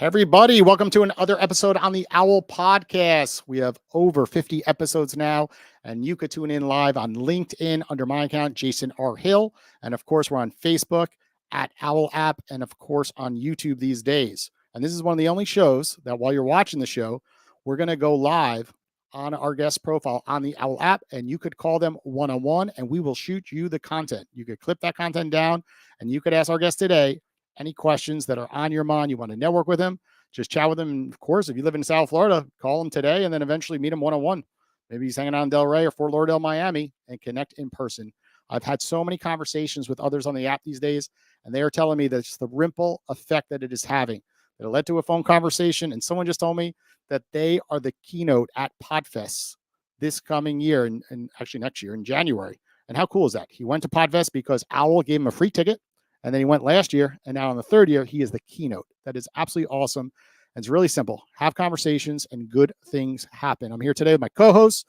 Hey everybody, welcome to another episode on the Owwll podcast. We have over 50 episodes now, and you could tune in live on LinkedIn under my account, Jason R. Hill. And of course, we're on Facebook at Owwll app, and of course on YouTube these days. And this is one of the only shows that while you're watching the show, we're going to go live on our guest profile on the Owwll app, and you could call them one-on-one, and we will shoot you the content. You could clip that content down, and you could ask our guest today any questions that are on your mind. You want to network with him, just chat with him. And of course, if you live in South Florida, call him today and then eventually meet him one-on-one. Maybe he's hanging out in Delray or Fort Lauderdale, Miami, and connect in person. I've had so many conversations with others on the app these days, and they are telling me that it's the ripple effect that it is having. That it led to a phone conversation, and someone just told me that they are the keynote at Podfest this coming year, and actually next year in January. And how cool is that? He went to Podfest because Owwll gave him a free ticket. And then he went last year, and now in the third year, he is the keynote. That is absolutely awesome. And it's really simple. Have conversations, and good things happen. I'm here today with my co-host,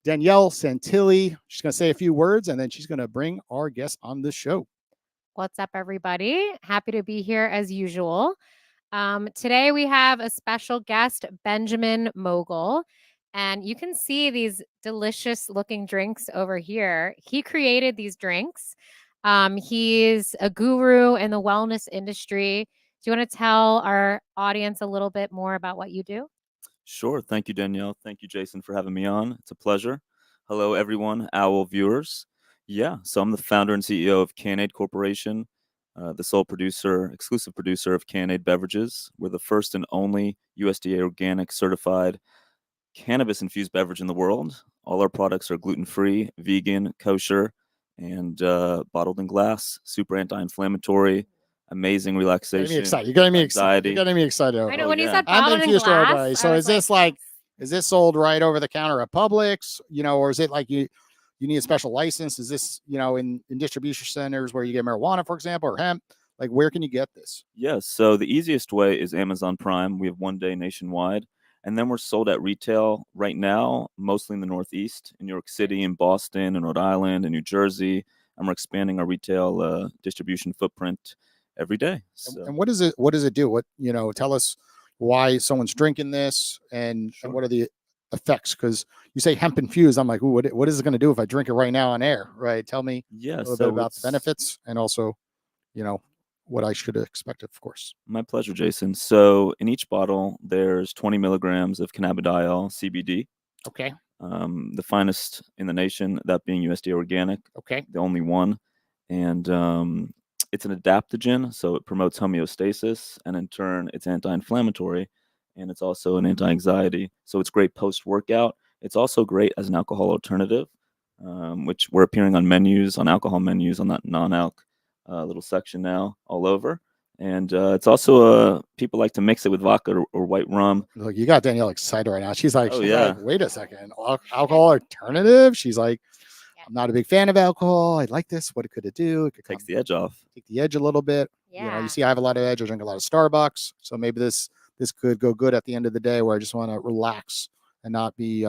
Danielle Santilli. She's going to say a few words, and then she's going to bring our guest on the show. What's up, everybody? Happy to be here as usual. Today, we have a special guest, Benjamin Mogul. And you can see these delicious-looking drinks over here. He created these drinks. He's a guru in the wellness industry. Do you want to tell our audience a little bit more about what you do? Sure. Thank you, Danielle. Thank you, Jason, for having me on. It's a pleasure. Hello, everyone, Owwll viewers. Yeah, so I'm the founder and CEO of Cannabis Corporation, the sole producer, exclusive producer of Cannabis beverages. We're the first and only USDA organic certified cannabis-infused beverage in the world. All our products are gluten-free, vegan, kosher, and bottled in glass, super anti-inflammatory, amazing relaxation. Getting me excited. You're getting me anxiety. excited. You're getting me excited. I know Oh, when you yeah. said I'm bottled in infused glass. strawberry. So I is this is this sold right over the counter at Publix, or is it like you need a special license? Is this, in distribution centers where you get marijuana, for example, or hemp? Like, where can you get this? Yes, so the easiest way is Amazon Prime. We have one day nationwide. And then we're sold at retail right now, mostly in the Northeast, in New York City, in Boston, in Rhode Island, in New Jersey. And we're expanding our retail distribution footprint every day. So. And what does it do? What, tell us why someone's drinking this and what are the effects? Because you say hemp infused. I'm like, ooh, what is it going to do if I drink it right now on air? Right. Tell me a little bit about the benefits and also, what I should expect, of course. My pleasure, Jason. So in each bottle, there's 20 milligrams of cannabidiol, CBD. Okay. The finest in the nation, that being USDA organic. Okay. The only one. And it's an adaptogen, so it promotes homeostasis, and in turn, it's anti-inflammatory, and it's also an anti-anxiety. So it's great post-workout. It's also great as an alcohol alternative, which we're appearing on menus, on alcohol menus, on that non-alc little section now all over. And it's also people like to mix it with vodka or white rum. Look, you got Danielle excited right now. She's like, yeah. Wait a second, alcohol alternative? She's like, I'm not a big fan of alcohol. I like this. What could it do? It could take the edge off. Take the edge a little bit. Yeah. You see, I have a lot of edge. I drink a lot of Starbucks. So maybe this could go good at the end of the day where I just want to relax and not be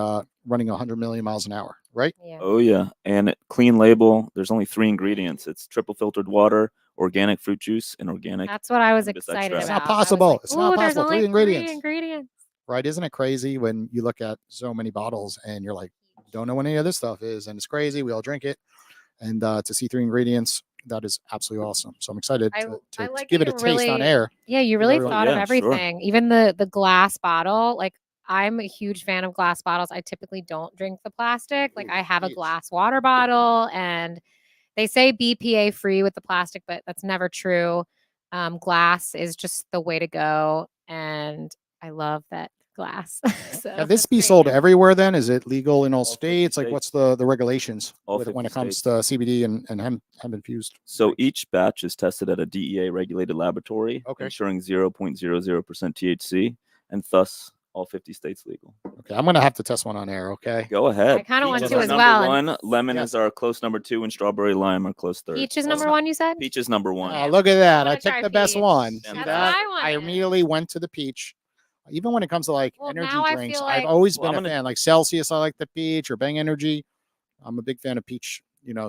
running 100 million miles an hour, right? Yeah. Oh, yeah. And clean label. There's only 3 ingredients. It's triple filtered water, organic fruit juice, and organic. That's what I was excited about. It's not possible. Like, it's not possible. There's only 3 ingredients. Right. Isn't it crazy when you look at so many bottles and you're like, don't know what any of this stuff is. And it's crazy. We all drink it. And to see 3 ingredients, that is absolutely awesome. So I'm excited to like give it a taste on air. Yeah, you really thought of everything. Sure. Even the glass bottle. Like, I'm a huge fan of glass bottles. I typically don't drink the plastic. Like, I have a glass water bottle, and they say BPA free with the plastic, but that's never true. Glass is just the way to go, and I love that glass. So can this be sold everywhere then? Is it legal in all states? Like, what's the regulations when it comes to CBD and hemp infused? So each batch is tested at a DEA regulated laboratory, ensuring 0.00% THC, and thus all 50 states legal. Okay, I'm gonna have to test one on air. Okay, go ahead. I kind of want to as number well. 1, lemon is our close number 2, and strawberry lime are close third. Peach is number 1. You said peach is number 1. Oh, look at that! I picked the best one. That's what I wanted. I immediately went to the peach. Even when it comes to energy drinks, I've always been a fan. Like Celsius, I like the peach, or Bang Energy. I'm a big fan of peach,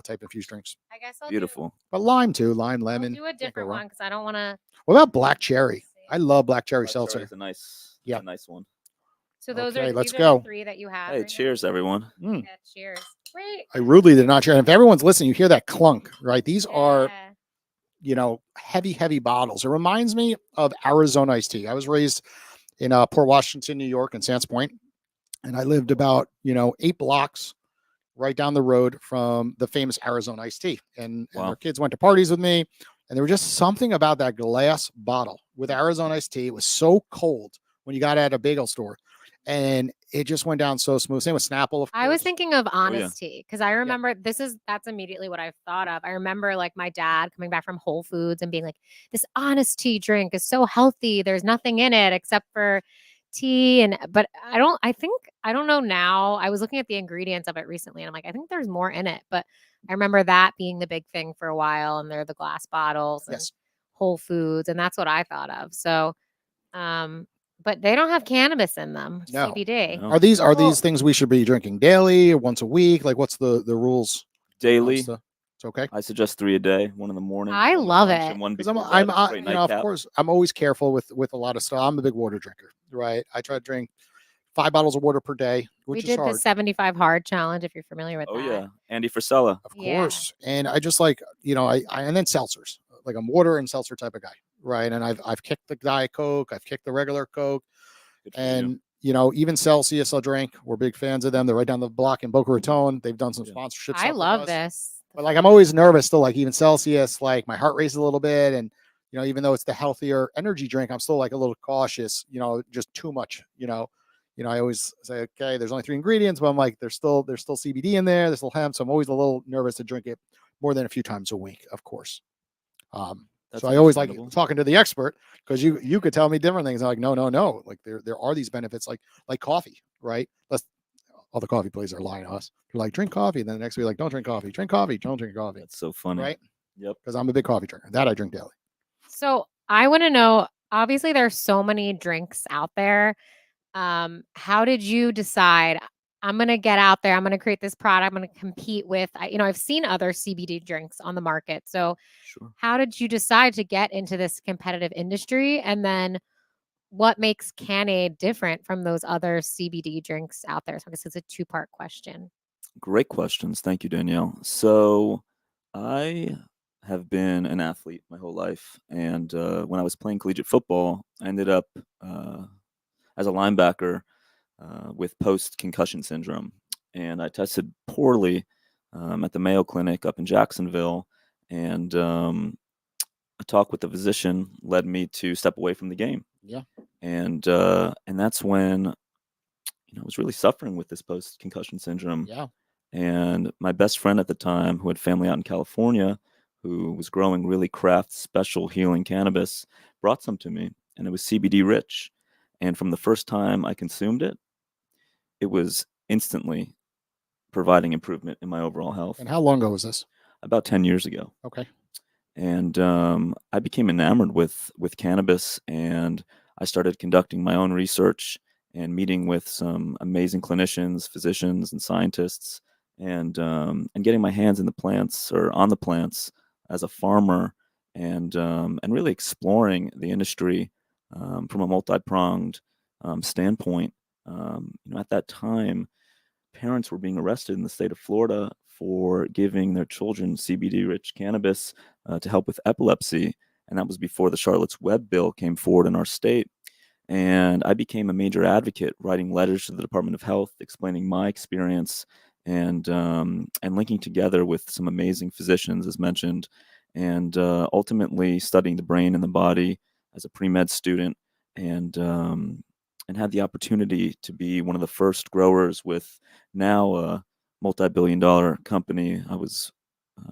type infused drinks. I guess I'll beautiful. But lime too, lime, lemon. I'll do a different one because I don't want to. What about black cherry? I love black cherry Black cherry seltzer. is a nice, Yeah. a nice one. So those Okay, are let's these are the go. 3 that you have. Hey, right now? cheers, everyone. Mm. Yeah, cheers. Great. I rudely did not share. And if everyone's listening, you hear that clunk, right? These are, heavy bottles. It reminds me of Arizona iced tea. I was raised in Port Washington, New York, and Sands Point, and I lived about 8 blocks right down the road from the famous Arizona iced tea. And Wow. their kids went to parties with me, and there was just something about that glass bottle with Arizona iced tea. It was so cold when you got it at a bagel store, and it just went down so smooth. Same with Snapple, of course. I was thinking of yeah. Honest Tea because I remember that's immediately what I thought of. I remember like my dad coming back from Whole Foods and being like, "This Honest Tea drink is so healthy. There's nothing in it except for tea." But I don't know now. I was looking at the ingredients of it recently, and I'm like, I think there's more in it. But I remember that being the big thing for a while, and they're the glass bottles and Yes. Whole Foods, and that's what I thought of. So, but they don't have cannabis in them. No. CBD. No. Are these Well- things we should be drinking daily or once a week? Like, what's the rules? Daily, It's okay. I suggest 3 a day. 1 in the morning. I 1 at love lunch, it. And 1 Because before I'm bed. It's a great of nightcap. course, I'm always careful with a lot of stuff. I'm a big water drinker, right? I try to drink 5 bottles of water per day, which We is did the hard, 75 hard challenge if you're familiar with Oh that. yeah, Andy Frisella. of Yeah. course. And I just like, I and then seltzers. Like I'm water and seltzer type of guy, right? And I've kicked the Diet Coke, I've kicked the regular Coke, Good for you. and even Celsius I'll drink. We're big fans of them. They're right down the block in Boca Raton. They've done some Yeah. sponsorship I stuff with love us. this. But like I'm always nervous still, like even Celsius, like my heart races a little bit. And even though it's the healthier energy drink, I'm still like a little cautious, just too much, I always say, okay, there's only 3 ingredients, but I'm like, there's still CBD in there, there's still hemp. So I'm always a little nervous to drink it more than a few times a week, of course. That's So I always like understandable. talking to the expert because you could tell me different things. I'm like, no. Like there are these benefits like coffee, right? All the coffee places are lying to us. You're like, drink coffee. And then the next week, like, don't drink coffee. Drink coffee. Don't drink coffee. That's so funny. Right? Yep. Because I'm a big coffee drinker. That I drink daily. So I want to know, obviously there's so many drinks out there. How did you decide I'm going to get out there, I'm going to create this product, I'm going to compete with, I've seen other CBD drinks on the market. So Sure. how did you decide to get into this competitive industry? And then what makes Cannade different from those other CBD drinks out there? So I guess it's a 2-part question. Great questions. Thank you, Danielle. So I have been an athlete my whole life. And when I was playing collegiate football, I ended up as a linebacker with post-concussion syndrome. And I tested poorly at the Mayo Clinic up in Jacksonville. And a talk with the physician led me to step away from the game. Yeah. And that's when I was really suffering with this post-concussion syndrome. Yeah. And my best friend at the time, who had family out in California, who was growing really craft special healing cannabis, brought some to me, and it was CBD rich. And from the first time I consumed it, it was instantly providing improvement in my overall health. And how long ago was this? About 10 years ago. Okay. And I became enamored with cannabis, and I started conducting my own research and meeting with some amazing clinicians, physicians, and scientists, and getting my hands in the plants or on the plants as a farmer, and really exploring the industry from a multi-pronged standpoint. At that time, parents were being arrested in the state of Florida for giving their children CBD-rich cannabis to help with epilepsy, and that was before the Charlotte's Web bill came forward in our state. And I became a major advocate, writing letters to the Department of Health, explaining my experience, and linking together with some amazing physicians, as mentioned, and ultimately studying the brain and the body as a pre-med student, and had the opportunity to be one of the first growers with now a multi-billion-dollar company. I was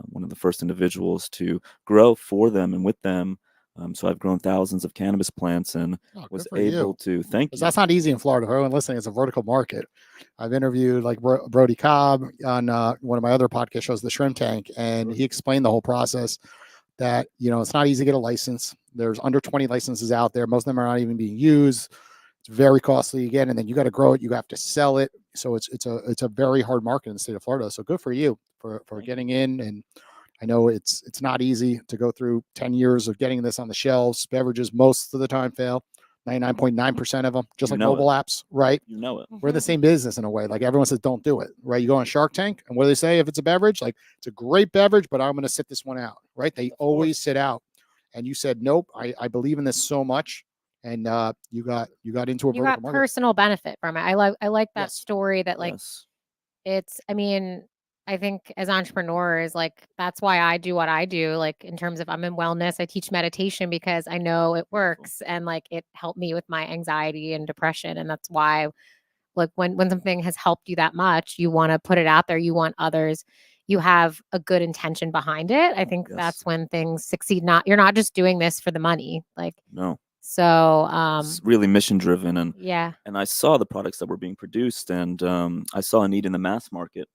one of the first individuals to grow for them and with them. So I've grown thousands of cannabis plants and was able to thank you. That's not easy in Florida. For everyone listening, it's a vertical market. I've interviewed like Brody Cobb on one of my other podcast shows, The Shrimp Tank, and he explained the whole process that, it's not easy to get a license. There's under 20 licenses out there. Most of them are not even being used. It's very costly again, and then you got to grow it. You have to sell it. So it's a very hard market in the state of Florida. So good for you for getting in and I know it's not easy to go through 10 years of getting this on the shelves. Beverages most of the time fail. 99.9% of them, just You like know mobile apps, right? You know it. We're in the same business in a way. Like everyone says, don't do it, right? You go on Shark Tank, and what do they say if it's a beverage? Like, it's a great beverage, but I'm going to sit this one out, right? They always sit out. And you said, nope, I believe in this so much. And you got into a You vertical got market. personal benefit from it. I like that Yes. story that like Yes. it's, I mean, I think as entrepreneurs, like that's why I do what I do. Like in terms of I'm in wellness, I teach meditation because I know it works and like it helped me with my anxiety and depression. And that's why like when something has helped you that much, you want to put it out there. You want others, you have a good intention behind it. I think Yes. that's when things succeed. You're not just doing this for the money. Like No. so It's really mission driven, and yeah. I saw the products that were being produced, and I saw a need in the mass market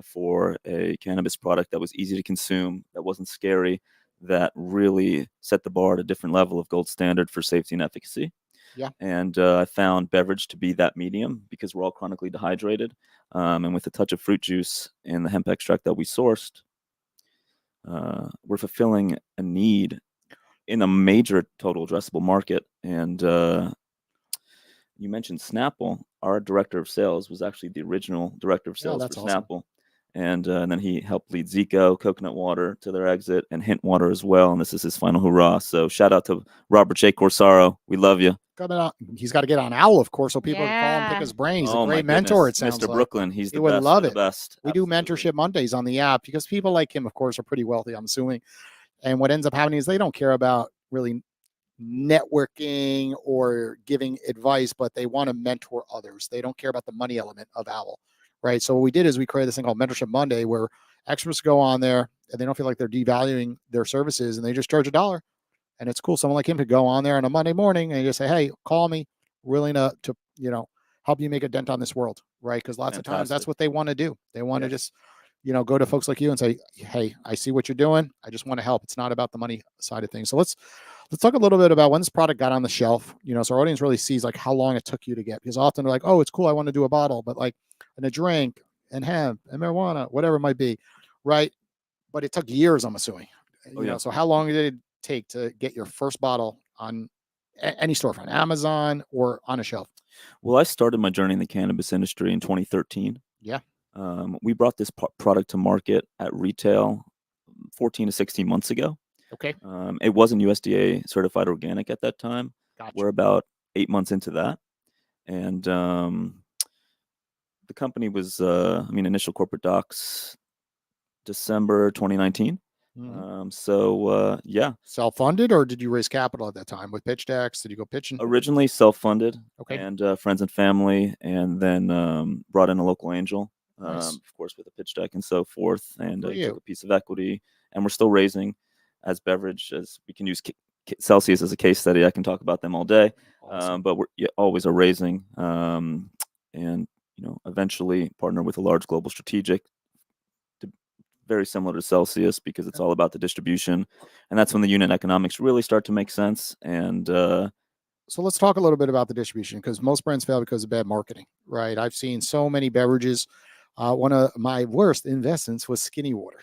for a cannabis product that was easy to consume, that wasn't scary, that really set the bar at a different level of gold standard for safety and efficacy. Yeah. And I found beverage to be that medium because we're all chronically dehydrated, and with a touch of fruit juice and the hemp extract that we sourced, we're fulfilling a need in a major total addressable market. And you mentioned Snapple. Our director of sales was actually the original director of sales for that's awesome. Snapple. And then he helped lead Zico, Coconut Water to their exit, and Hint Water as well. And this is his final hurrah. So shout out to Robert J. Corsaro. We love you. He's got to get on Owwll, of course, so people can call him, pick Yeah. his brain. He's Oh a my great mentor, it goodness. sounds Mr. like. Brooklyn. He's He the would best. love of it. the best. We do Absolutely. mentorship Mondays on the app because people like him, of course, are pretty wealthy, I'm assuming. And what ends up happening is they don't care about really networking or giving advice, but they want to mentor others. They don't care about the money element of Owwll, right? So what we did is we created this thing called Mentorship Monday, where experts go on there and they don't feel like they're devaluing their services, and they just charge $1. And it's cool. Someone like him could go on there on a Monday morning and just say, hey, call me, willing to help you make a dent on this world, right? Because lots of times that's Fantastic. what they want to do. They want to Yes. just go to folks like you and say, hey, I see what you're doing. I just want to help. It's not about the money side of things. So let's talk a little bit about when this product got on the shelf, so our audience really sees like how long it took you to get, because often they're like, oh, it's cool, I want to do a bottle, but like in a drink and hemp and marijuana, whatever it might be, right? But it took years, I'm assuming. Oh, yeah. So how long did it take to get your first bottle on any storefront, Amazon or on a shelf? Well, I started my journey in the cannabis industry in 2013. Yeah. We brought this product to market at retail 14 to 16 months ago. Okay. It wasn't USDA certified organic at that time. Gotcha. We're about 8 months into that. And the company was, initial corporate docs, December 2019. Yeah. Self-funded, or did you raise capital at that time with pitch decks? Did you go pitching? Originally self-funded. Okay. And friends and family, and then brought in a local angel, Nice. of course, with a pitch deck and so forth. And For he you. took a piece of equity, and we're still raising as beverage, as we can use Celsius as a case study. I can talk about them all day. Awesome. But we're always are raising, and eventually partner with a large global strategic, very similar to Celsius, because it's all about the distribution, and that's when the unit economics really start to make sense. And so let's talk a little bit about the distribution, because most brands fail because of bad marketing, right? I've seen so many beverages. One of my worst investments was Skinny Water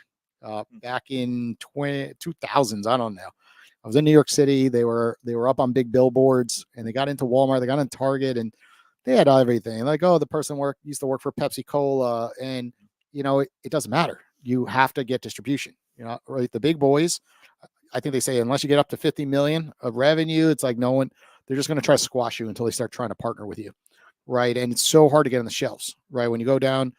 back in 2000s. I don't know. I was in New York City. They were up on big billboards, and they got into Walmart. They got into Target, and they had everything. Like, oh, the person used to work for Pepsi Cola, and it doesn't matter. You have to get distribution. Right? The big boys, I think they say, unless you get up to 50 million of revenue, it's like no one. They're just going to try to squash you until they start trying to partner with you, right? And it's so hard to get on the shelves, right? When you go down,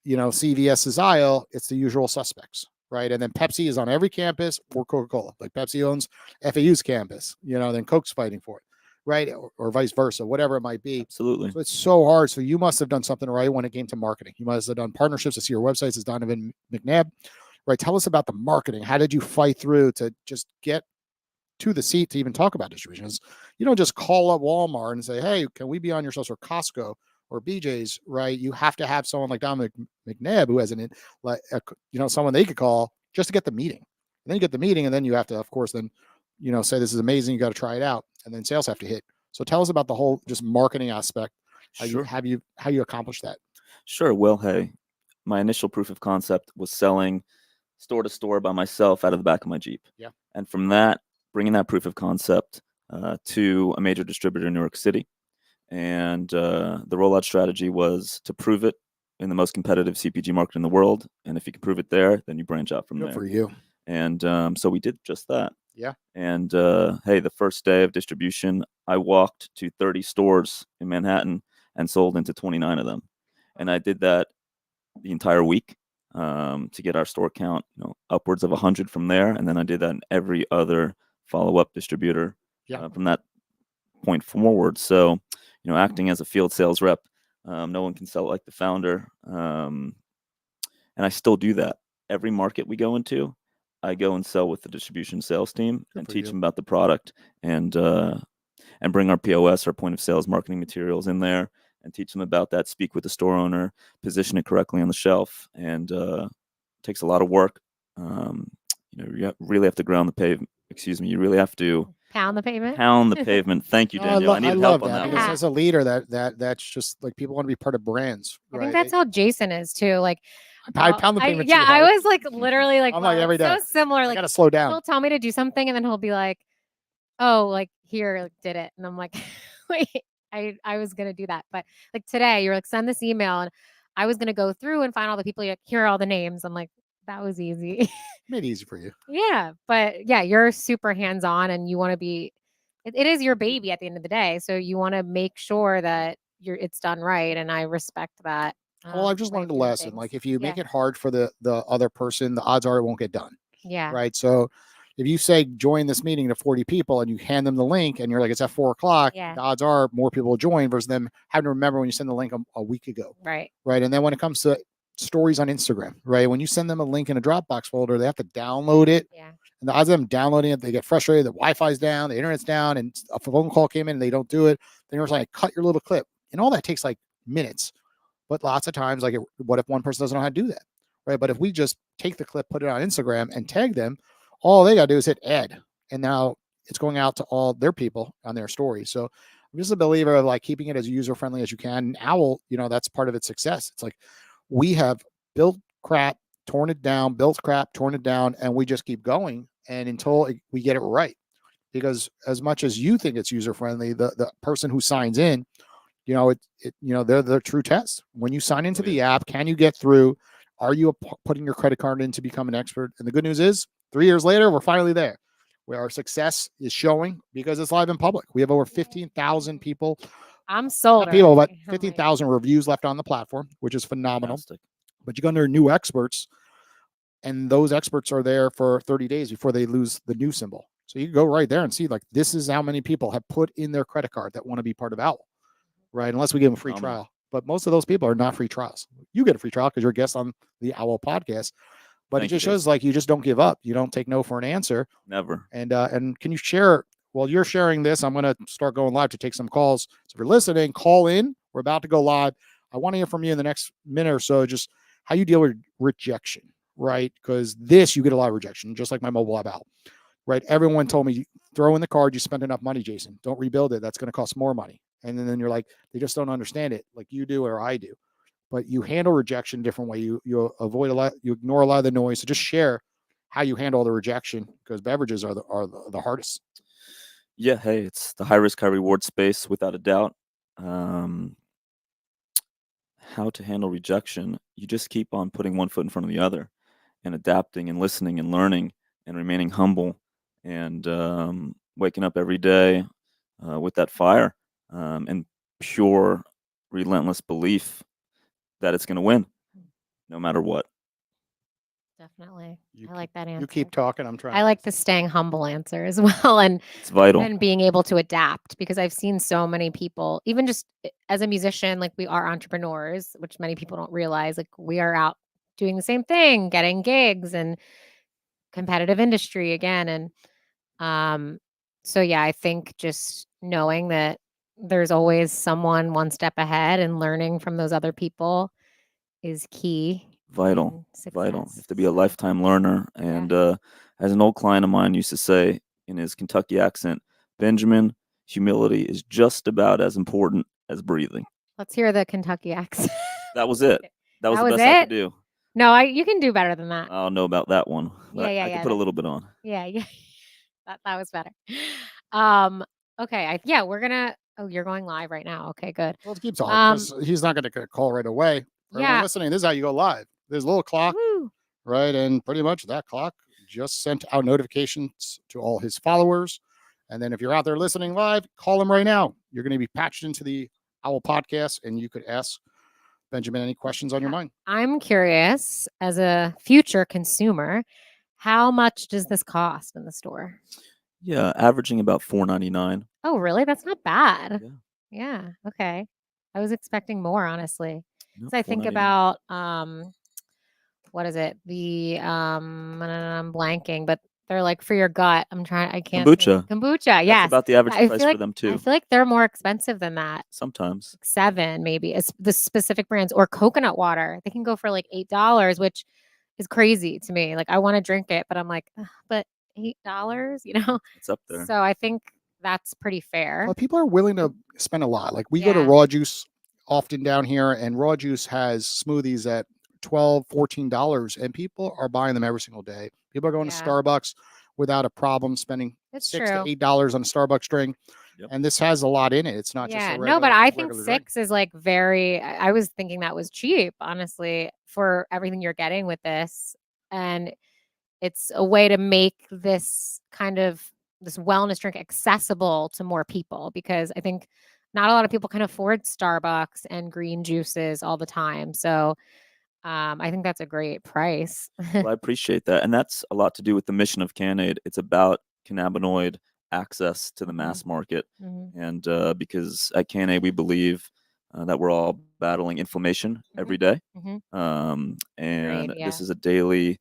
CVS's aisle, it's the usual suspects, right? And then Pepsi is on every campus, or Coca-Cola. Like Pepsi owns FAU's campus, then Coke's fighting for it, right? Or vice versa, whatever it might be. Absolutely. So it's so hard. So you must have done something right when it came to marketing. You must have done partnerships. I see your websites is Donovan McNabb, right? Tell us about the marketing. How did you fight through to just get to the seat to even talk about distribution? You don't just call up Walmart and say, hey, can we be on your shelves, or Costco or BJ's, right? You have to have someone like Dominic McNabb, who has someone they could call just to get the meeting. And then you get the meeting, and then you have to, of course, then, say this is amazing, you got to try it out, and then sales have to hit. So tell us about the whole just marketing aspect. Sure. How you accomplish that? Sure. Well, hey, my initial proof of concept was selling store to store by myself out of the back of my Jeep. Yeah. And from that, bringing that proof of concept to a major distributor in New York City. And the rollout strategy was to prove it in the most competitive CPG market in the world. And if you can prove it there, then you branch out from Good there. for you. And so we did just that. Yeah. And hey, the first day of distribution, I walked to 30 stores in Manhattan and sold into 29 of them. And I did that the entire week to get our store count, upwards of 100 from there. And then I did that in every other follow-up distributor from that point forward. So, acting as a field sales rep, no one can sell it like the founder. And I still do that. Every market we go into, I go and sell with the distribution sales team and teach them about the product and bring our POS, our point of sales marketing materials in there and teach them about that, speak with the store owner, position it correctly on the shelf. And it takes a lot of work. You really have to ground the pavement. Excuse me. You really have to pound the pavement. Pound the pavement. Thank you, Danielle. I needed help on that. Because as a leader, that's just like people want to be part of brands. I think that's how Jason is too. Like I pound the pavement. Yeah, I was like literally like, I'm like every day. So similar. Like, I gotta slow down. He'll tell me to do something, and then he'll be like, "Oh, like here, like, did it?" And I'm like, "Wait, I was gonna do that, but like today, you're like, send this email, and I was gonna go through and find all the people. Like, here are all the names. I'm like, that was easy. Made it easy for you. Yeah, but yeah, you're super hands on, and you want to be. It is your baby at the end of the day, so you want to make sure that it's done right, and I respect that. Well, I've just learned a lesson. Like if you make it hard for the other person, the odds are it won't get done. Yeah. Right. So if you say join this meeting to 40 people and you hand them the link and you're like, it's at 4:00, the odds are more people will join versus them having to remember when you send the link a week ago. Right. Right. And then when it comes to stories on Instagram, right, when you send them a link in a Dropbox folder, they have to download it. Yeah. And the odds of them downloading it, they get frustrated. The Wi-Fi's down, the internet's down, and a phone call came in and they don't do it. Then you're like, cut your little clip. And all that takes like minutes. But lots of times, like, what if one person doesn't know how to do that, right? But if we just take the clip, put it on Instagram, and tag them, all they got to do is hit add, and now it's going out to all their people on their story. So I'm just a believer of like keeping it as user friendly as you can. And Owwll, that's part of its success. It's like we have built crap, torn it down, built crap, torn it down, and we just keep going, and until we get it right. Because as much as you think it's user friendly, the person who signs in, they're the true test. When you sign into the app, can you get through? Are you putting your credit card in to become an expert? And the good news is 3 years later, we're finally there where our success is showing because it's live in public. We have over 15,000 people. I'm sold. People, but 15,000 reviews left on the platform, which is phenomenal. Fantastic. But you go under new experts, and those experts are there for 30 days before they lose the new symbol. So you can go right there and see, like, this is how many people have put in their credit card that want to be part of Owwll. Right, unless we give them a free trial. But most of those people are not free trials. You get a free trial because you're a guest on the Owwll podcast. But it just shows like you just don't give up. You don't take no for an answer. Never. And can you share? While you're sharing this, I'm going to start going live to take some calls. So if you're listening, call in. We're about to go live. I want to hear from you in the next minute or so, just how you deal with rejection, right? Because you get a lot of rejection, just like my mobile app Owwll, right? Everyone told me, throw in the card. You spent enough money, Jason. Don't rebuild it. That's going to cost more money. And then you're like, they just don't understand it like you do or I do. But you handle rejection a different way. You avoid a lot, you ignore a lot of the noise. So just share how you handle the rejection, because beverages are the hardest. Yeah, hey, it's the high risk, high reward space without a doubt. How to handle rejection? You just keep on putting one foot in front of the other, and adapting and listening and learning and remaining humble and waking up every day with that fire. And pure, relentless belief that it's going to win, no matter what. Definitely, I like that answer. You keep talking. I'm trying. I like the staying humble answer as well, and it's vital. And being able to adapt, because I've seen so many people, even just as a musician, like we are entrepreneurs, which many people don't realize. Like we are out doing the same thing, getting gigs, and competitive industry again, and so yeah, I think just knowing that there's always someone one step ahead and learning from those other people is key. Vital. You have to be a lifetime learner. And as an old client of mine used to say in his Kentucky accent, Benjamin, humility is just about as important as breathing. Let's hear the Kentucky accent. That was it. That was the best I could do. No, you can do better than that. I don't know about that one. But Yeah, I can put a little bit on. Yeah. That was better. Okay. Yeah, we're gonna. Oh, you're going live right now. Okay, good. Well, keep talking because he's not going to get a call right away. For everyone Yeah. listening, this is how you go live. There's a little clock, Woo. right? And pretty much that clock just sent out notifications to all his followers. And then if you're out there listening live, call him right now. You're going to be patched into the Owwll podcast and you could ask Benjamin any questions on your mind. I'm curious, as a future consumer, how much does this cost in the store? Yeah, averaging about $4.99. Oh, really? That's not bad. Yeah. Yeah. Okay. I was expecting more, honestly. Nope, So I think $4.99. about what is it? The I'm blanking, but they're like for your gut. I can't think. Kombucha. Kombucha, That's yes. about the average I price feel for like them I too. feel like they're more expensive than that. Sometimes. 7 maybe. It's the specific brands or coconut water. They can go for like $8, which is crazy to me. Like I want to drink it, but I'm like, "Ugh, but $8, you know?" It's up there. So I think that's pretty fair. Well, people are willing to spend a lot. Like we go to Yeah. Raw Juice often down here, and Raw Juice has smoothies at $12, $14, and people are buying them every single day. People are going to Yeah. Starbucks without a problem spending It's $6 true. to $8 on a Starbucks drink. Yep. And this has a lot in it. It's not just Yeah, a no, regular, but I think regular drink. 6 is like very. I was thinking that was cheap, honestly, for everything you're getting with this, and it's a way to make this wellness drink accessible to more people because I think not a lot of people can afford Starbucks and green juices all the time. So I think that's a great price. Well, I appreciate that. And that's a lot to do with the mission of Canaid. It's about cannabinoid access to the mass market. Mhm. And because at Canaid, we believe that we're all battling inflammation every day. Mhm. And Agreed, this yeah. is a daily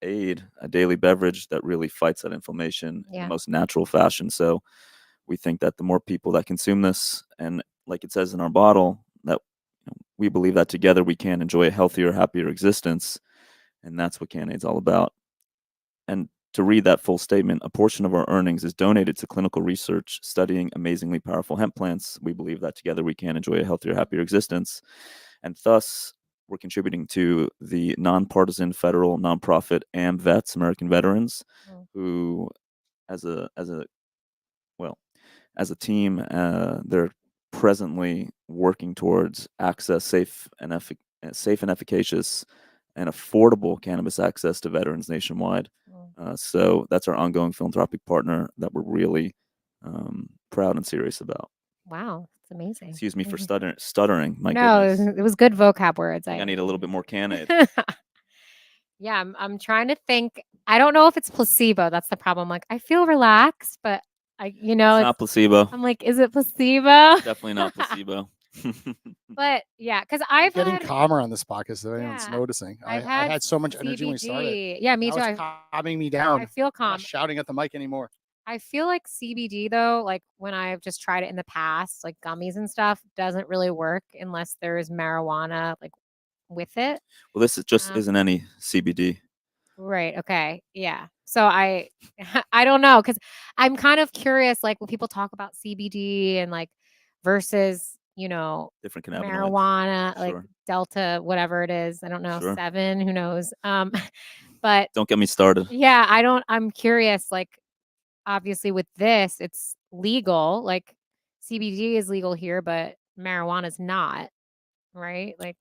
a daily beverage that really fights that inflammation in Yeah. the most natural fashion. So we think that the more people that consume this, and like it says in our bottle, that we believe that together we can enjoy a healthier, happier existence. And that's what Canaid's all about. And to read that full statement, a portion of our earnings is donated to clinical research studying amazingly powerful hemp plants. We believe that together we can enjoy a healthier, happier existence. And thus, we're contributing to the nonpartisan federal nonprofit AmVets, American Veterans, who, as a team, they're presently working towards safe and efficacious and affordable cannabis access to veterans nationwide. So that's our ongoing philanthropic partner that we're really proud and serious about. Wow, it's amazing. Excuse me for stuttering. My No, goodness. it was good vocab words. I think I need a little bit more Canaid. Yeah, I'm trying to think. I don't know if it's placebo. That's the problem. Like I feel relaxed, but It's not placebo. I'm like, is it placebo? Definitely not placebo. But yeah, because I'm I've getting had calmer on this podcast if anyone's Yeah, noticing. I I've had had so much energy when we started. CBD. Yeah, me Now too. it's calming me down. I feel I'm calm. not shouting at the mic anymore. I feel like CBD though, like when I've just tried it in the past, like gummies and stuff, doesn't really work unless there is marijuana like with it. Well, this isn't any CBD. Right. Okay. Yeah. So I I don't know because I'm kind of curious, like when people talk about CBD and like versus, Different cannabinoids. marijuana, like Sure. Delta, whatever it is. I don't know, Sure. 7, who knows? But Don't get me started. yeah, I'm curious, like obviously with this, it's legal. Like CBD is legal here, but marijuana is not, right? Like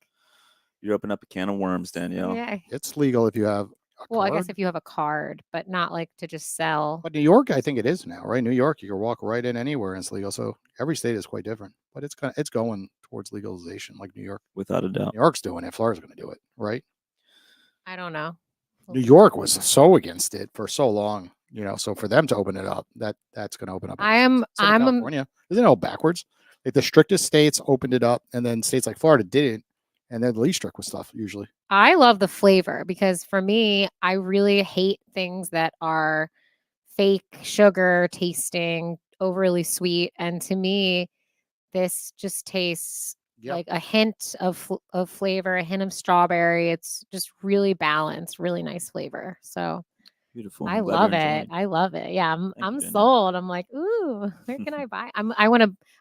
You're opening up a can of worms, Danielle. yeah. It's legal if you have a Well, I guess card. if you have a card, but not like to just sell. But New York, I think it is now, right? New York, you can walk right in anywhere and it's legal. So every state is quite different, but it's going towards legalization, like New York. Without a doubt. New York's doing it. Florida's going to do it, right? I don't know. New York was so against it for so long, So for them to open it up, that's going to open up. I'm California. Isn't it all backwards? Like the strictest states opened it up, and then states like Florida didn't, and then the least strict with stuff usually. I love the flavor because for me, I really hate things that are fake sugar tasting, overly sweet, and to me, this just tastes like a hint of flavor, a hint of strawberry. It's just really balanced, really nice flavor. So Beautiful. I I'm glad love you're it. enjoying. I love it. Yeah, I'm Thank you, Danielle. sold. I'm like, ooh, where can I buy? I'm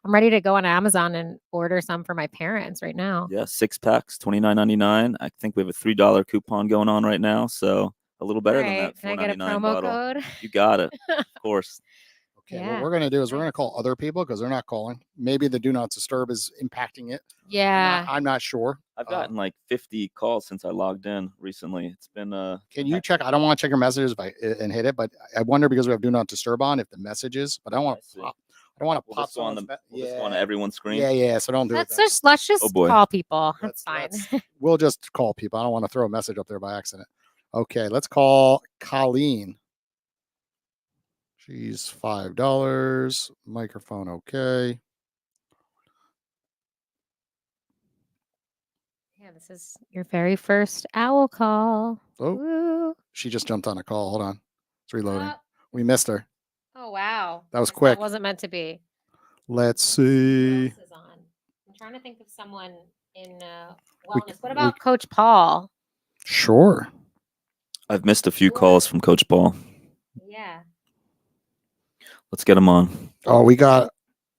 ready to go on Amazon and order some for my parents right now. Yeah, 6 packs, $29.99. I think we have a $3 coupon going on right now, so a little better than that Can I get a $4.99 promo bottle. code? You got it, of course. Okay, what Yeah, we're gonna do is we're gonna nice. call other people because they're not calling. Maybe the do not disturb is impacting it. Yeah. I'm not sure. I've gotten like 50 calls since I logged in recently. It's been Can you check? I don't want to check your messages and hit it, but I wonder because we have do not disturb on if the messages. But I don't want I see. to pop. I don't want to Will pop this go on someone's. will this go on everyone's screen? Yeah. So don't do it. Let's just boy. call people. That's fine. We'll just call people. I don't want to throw a message up there by accident. Okay, let's call Colleen. She's $5. Microphone okay. Yeah, this is your very first owl call. Oh, Woo. she just jumped on a call. Hold on. It's reloading. Oh. We missed her. Oh wow. That was Guess quick. That wasn't meant to be. Let's Who see. else is on? I'm trying to think of someone in We- wellness. What about Coach Paul? Sure. I've missed a few Sure. calls from Coach Paul. Yeah. Let's get him on. Oh, we got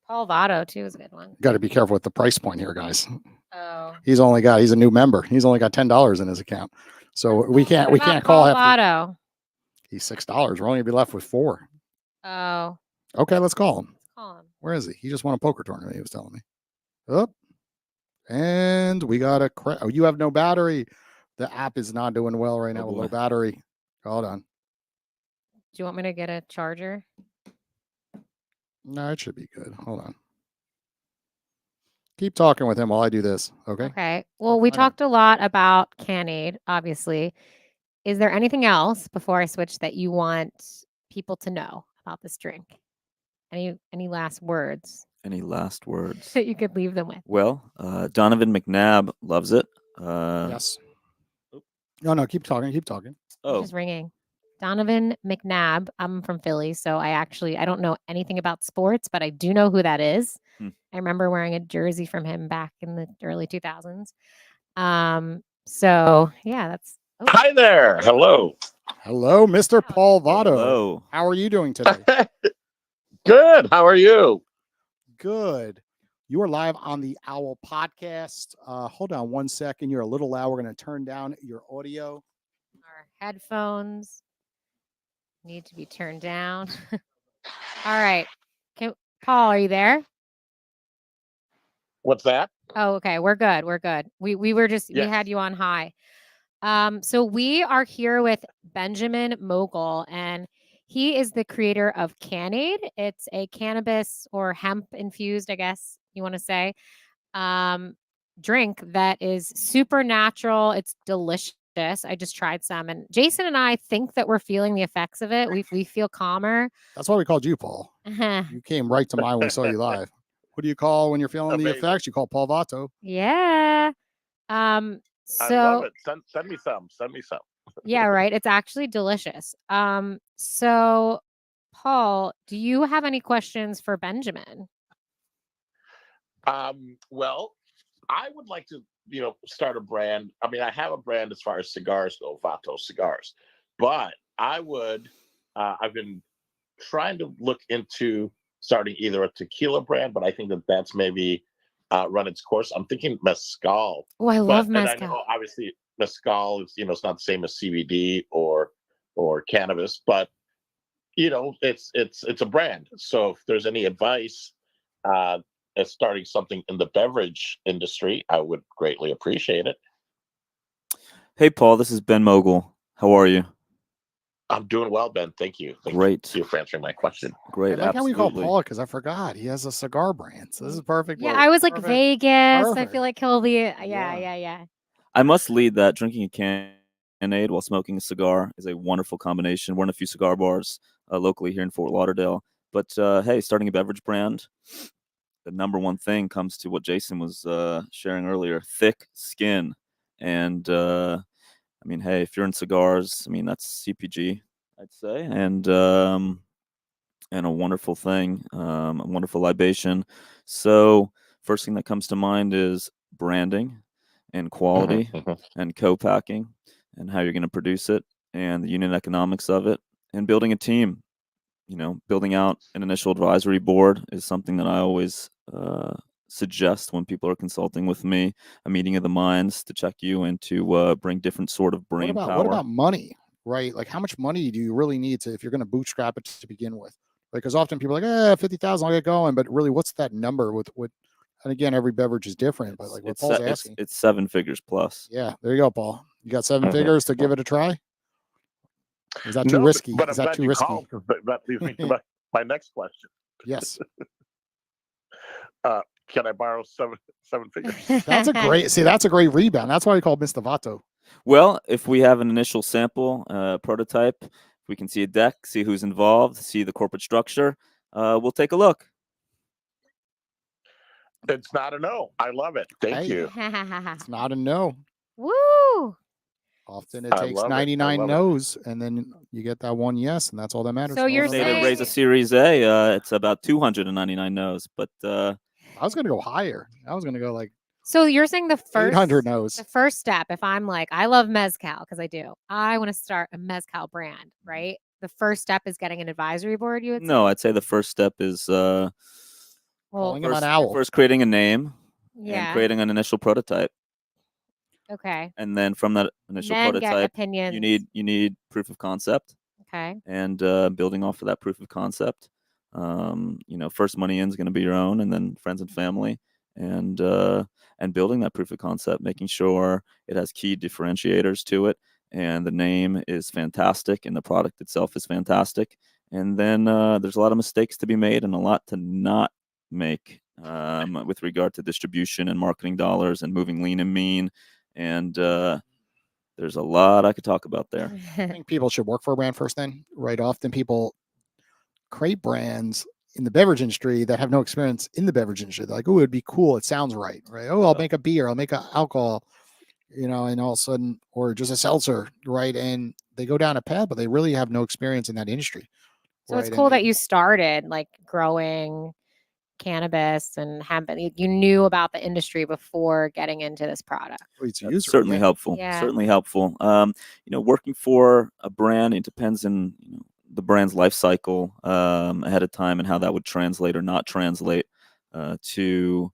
Paul Votto too is a good one. to be careful with the price point here, guys. Oh. He's a new member. He's only got $10 in his account. So we can't What about call Paul half. Votto? He's $6. We're only gonna be left with 4. Oh. Okay, let's call him. Let's call him. Where is he? He just won a poker tournament, he was telling me. Oh, and we got a oh, you have no battery. The app is not doing well right now with low battery. Hold on. Do you want me to get a charger? No, it should be good. Hold on. Keep talking with him while I do this. Okay. Okay. Well, we talked a lot about Cannade, obviously. Is there anything else before I switch that you want people to know about this drink? Any last words Any last words? that you could leave them with? Well, Donovan McNabb loves it. Yes. No, keep talking. Keep talking. Oh, Just ringing. Donovan McNabb. I'm from Philly, so I don't know anything about sports, but I do know who that is. I remember wearing a jersey from him back in the early 2000s. So yeah, that's. Oh. Hi there. Hello. Hello, Mr. Paul Votto. hello. How are you doing today? Good. How are you? Good. You are live on the Owwll podcast. Hold on one second. You're a little loud. We're going to turn down your audio. Our headphones need to be turned down. All right. Paul, are you there? What's that? Oh, okay. We're good. We're good. We were just we had you on high. So we are here with Benjamin Mogul, and he is the creator of Cannade. It's a cannabis or hemp infused, I guess you want to say, drink that is super natural. It's delicious. I just tried some, and Jason and I think that we're feeling the effects of it. We feel calmer. That's why we called you, Paul. You came right to mind when we saw you live. Who do you call when you're feeling the effects? You call Paul Votto. Yeah. So I love it. Send me some. Send me some. Yeah, right. It's actually delicious. So Paul, do you have any questions for Benjamin? Well, I would like to, start a brand. I mean, I have a brand as far as cigars go, Vato cigars, but I've been trying to look into starting either a tequila brand, but I think that's maybe run its course. I'm thinking mezcal. Oh, I love And I mezcal. know obviously mezcal is, it's not the same as CBD or cannabis, but it's a brand. So if there's any advice as starting something in the beverage industry, I would greatly appreciate it. Hey, Paul, this is Ben Mogul. How are you? I'm doing well, Ben. Thank you. Great. Thank you for answering my question. Great. I like how we call Paul because I forgot he has a cigar brand. So this is perfect. Yeah, I was like Perfect. Vegas. Perfect. I feel like he'll be. Yeah. I must lead that drinking a Cannade while smoking a cigar is a wonderful combination. We're in a few cigar bars locally here in Fort Lauderdale. But hey, starting a beverage brand, the number one thing comes to what Jason was sharing earlier: thick skin. And I mean, hey, if you're in cigars, I mean that's CPG, I'd say, and a wonderful thing, a wonderful libation. So first thing that comes to mind is branding and quality and co-packing and how you're going to produce it. and the unit economics of it, and building a team. Building out an initial advisory board is something that I always suggest when people are consulting with me. A meeting of the minds to check you and to bring different sort of brain power. What about money, right? Like, how much money do you really need if you're going to bootstrap it to begin with? Because often people are like, 50,000, I'll get going. But really, what's that number with and again, every beverage is different, but like what Paul's asking. It's 7 figures plus. Yeah, there you go, Paul. You got 7 figures to give it a try? Is that too No, risky? But Is I'm that glad too you risky? called, 'cause that leads me to my next question. Yes. Can I borrow seven figures? That's a great rebound. That's why we call Mr. Vato. Well, if we have an initial sample prototype, we can see a deck, see who's involved, see the corporate structure. We'll take a look. It's not a no. I love it. Thank you. It's not a no. Woo! Often it takes 99 no's, and then you get that one yes, and that's all that matters. So you're Say saying to raise a Series A, it's about 299 no's, but I was going to go higher. I was going to go like so you're saying the first 800 no's. The first step, if I'm like, I love mezcal because I do. I want to start a mezcal brand, right? The first step is getting an advisory board. You would say? no, I'd say the first step is Calling him an owl. first creating a name and yeah. creating an initial prototype. Okay. And then from that initial Then get prototype, opinions. you need proof of concept. Okay. And building off of that proof of concept, first money in is going to be your own, and then friends and family, and building that proof of concept, making sure it has key differentiators to it, and the name is fantastic, and the product itself is fantastic, and then there's a lot of mistakes to be made and a lot to not make with regard to distribution and marketing dollars and moving lean and mean, and there's a lot I could talk about there. I think people should work for a brand first then, right? Often people create brands in the beverage industry that have no experience in the beverage industry. They're like, oh, it'd be cool. It sounds right? Oh, I'll make a beer. I'll make an alcohol, and all of a sudden, or just a seltzer, right? And they go down a path, but they really have no experience in that industry. So it's cool that you started like growing cannabis and hemp. You knew about the industry before getting into this product. That's certainly helpful. Yeah. Certainly helpful. Working for a brand, it depends on the brand's life cycle ahead of time and how that would translate or not translate to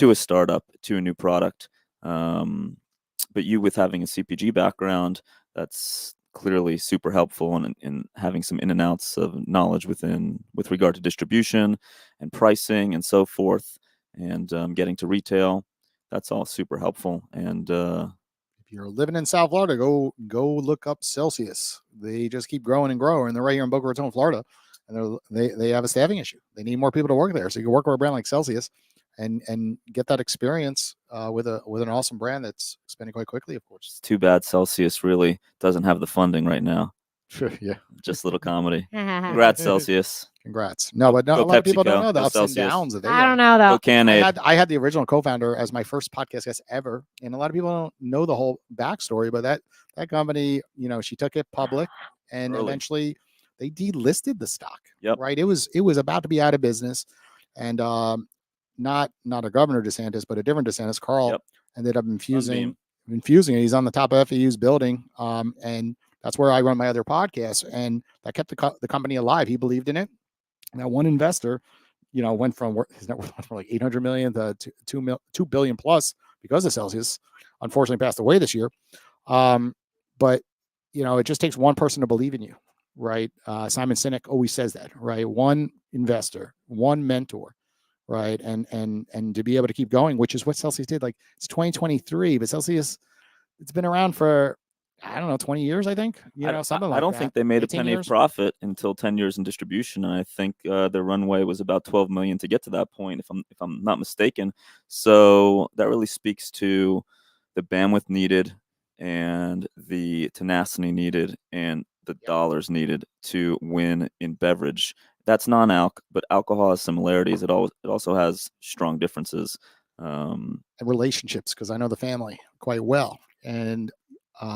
a startup, to a new product. But you, with having a CPG background, that's clearly super helpful in having some in and outs of knowledge with regard to distribution and pricing and so forth, and getting to retail. That's all super helpful. And if you're living in South Florida, go look up Celsius. They just keep growing and growing, and they're right here in Boca Raton, Florida, and they have a staffing issue. They need more people to work there, so you can work for a brand like Celsius and get that experience with an awesome brand that's expanding quite quickly, of course. It's too bad Celsius really doesn't have the funding right now. Yeah, just a little comedy. Congrats, Celsius. Congrats. No, but a lot of people don't know the ups and downs that they I don't know though. I had the original co-founder as my first podcast guest ever, and a lot of people don't know the whole backstory. But that company, she took it public, and eventually they delisted the stock. Yep. Right. It was about to be out of business, and not a Governor DeSantis, but a different DeSantis, Carl, ended up infusing it. He's on the top of FAU's building, and that's where I run my other podcast, and that kept the company alive. He believed in it. And that one investor, went from his net worth went from like 800 million to 2 billion plus because of Celsius. Unfortunately, passed away this year. But it just takes one person to believe in you, right? Simon Sinek always says that, right? One investor, one mentor, right? And to be able to keep going, which is what Celsius did. Like, it's 2023, but Celsius, it's been around for, I don't know, 20 years, I think, something like that. I don't think they made a penny of profit until 10 years in distribution. And I think their runway was about 12 million to get to that point, if I'm not mistaken. So that really speaks to the bandwidth needed and the tenacity needed and the dollars needed to win in beverage. That's non-alc, but alcohol has similarities. It also has strong differences. And relationships, because I know the family quite well. And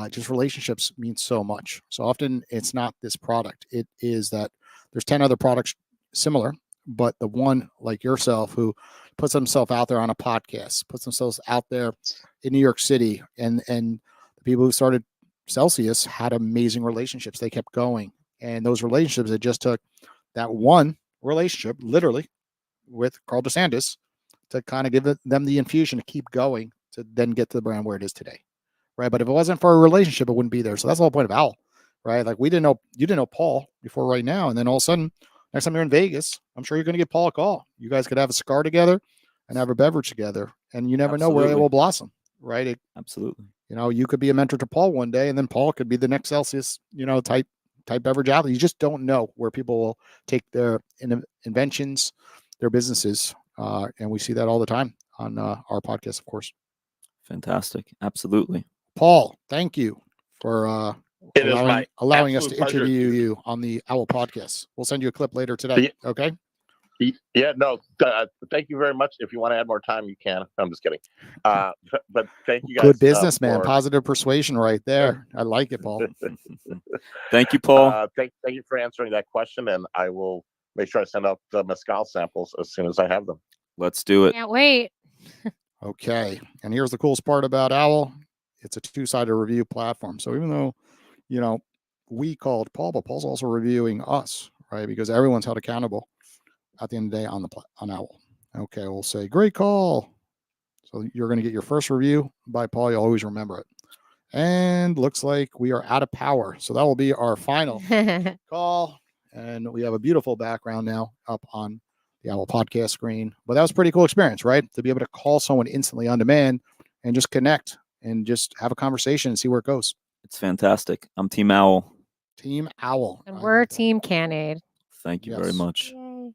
just relationships mean so much. So often it's not this product. It is that there's 10 other products similar, but the one like yourself who puts himself out there on a podcast, puts themselves out there in New York City, and the people who started Celsius had amazing relationships. They kept going. And those relationships, it just took that one relationship, literally, with Carl DeSantis to kind of give them the infusion to keep going to then get to the brand where it is today. Right. But if it wasn't for a relationship, it wouldn't be there. So that's the whole point of Owwll. Right. Like you didn't know Paul before right now. And then all of a sudden, next time you're in Vegas, I'm sure you're going to give Paul a call. You guys could have a cigar together and have a beverage together. And you never know where it will blossom. Right. Absolutely. You could be a mentor to Paul one day, and then Paul could be the next Celsius, type beverage outlet. You just don't know where people will take their inventions, their businesses. And we see that all the time on our podcast, of course. Fantastic. Absolutely. Paul, thank you for allowing us to pleasure, interview dude. you on the Owwll podcast. We'll send you a clip later today. Okay. Yeah, no, thank you very much. If you want to add more time, you can. I'm just kidding. But thank you guys. Good business, man. Positive persuasion right there. I like it, Paul. Thank you, Paul. Thank you for answering that question, and I will make sure I send out the mezcal samples as soon as I have them. Let's do it. Can't wait. Okay. And here's the coolest part about Owwll. It's a two-sided review platform. So even though, we called Paul, but Paul's also reviewing us, right? Because everyone's held accountable at the end of the day on Owwll. Okay, we'll say great call. So you're going to get your first review by Paul. You'll always remember it. And looks like we are out of power. So that will be our final call. And we have a beautiful background now up on the Owwll podcast screen. But that was a pretty cool experience, right? To be able to call someone instantly on demand and just connect and just have a conversation and see where it goes. It's fantastic. I'm Team Owwll. Team Owwll. And we're Team Cannade. Thank you very much. Yay.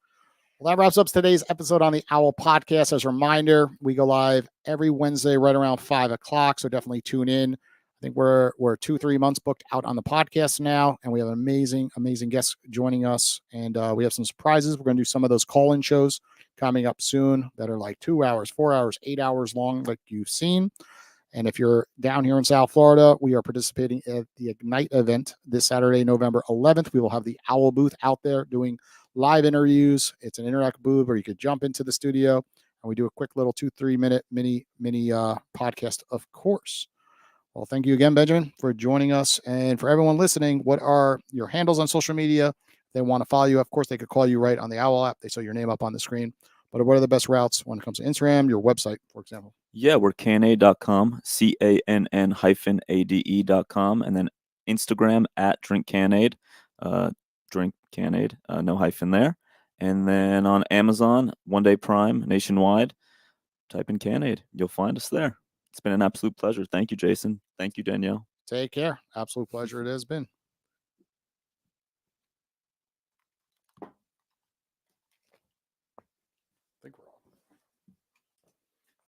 Well, that wraps up today's episode on the Owwll podcast. As a reminder, we go live every Wednesday right around 5 o'clock. So definitely tune in. I think we're 2-3 months booked out on the podcast now, and we have amazing guests joining us. And we have some surprises. We're going to do some of those call-in shows coming up soon that are like 2 hours, 4 hours, 8 hours long, like you've seen. And if you're down here in South Florida, we are participating at the Ignite event this Saturday, November 11th. We will have the Owwll booth out there doing live interviews. It's an interactive booth where you could jump into the studio and we do a quick little 2-3 minute mini podcast, of course. Well, thank you again, Benjamin, for joining us. And for everyone listening, what are your handles on social media? If they want to follow you, of course, they could call you right on the Owwll app. They saw your name up on the screen. But what are the best routes when it comes to Instagram, your website, for example? Yeah, we're Cannade.com, CANN-ADE.com, and then Instagram at DrinkCannade, Drink Cannade, no hyphen there. And then on Amazon, One Day Prime, nationwide, type in Cannade. You'll find us there. It's been an absolute pleasure. Thank you, Jason. Thank you, Danielle. Take care. Absolute pleasure it has been.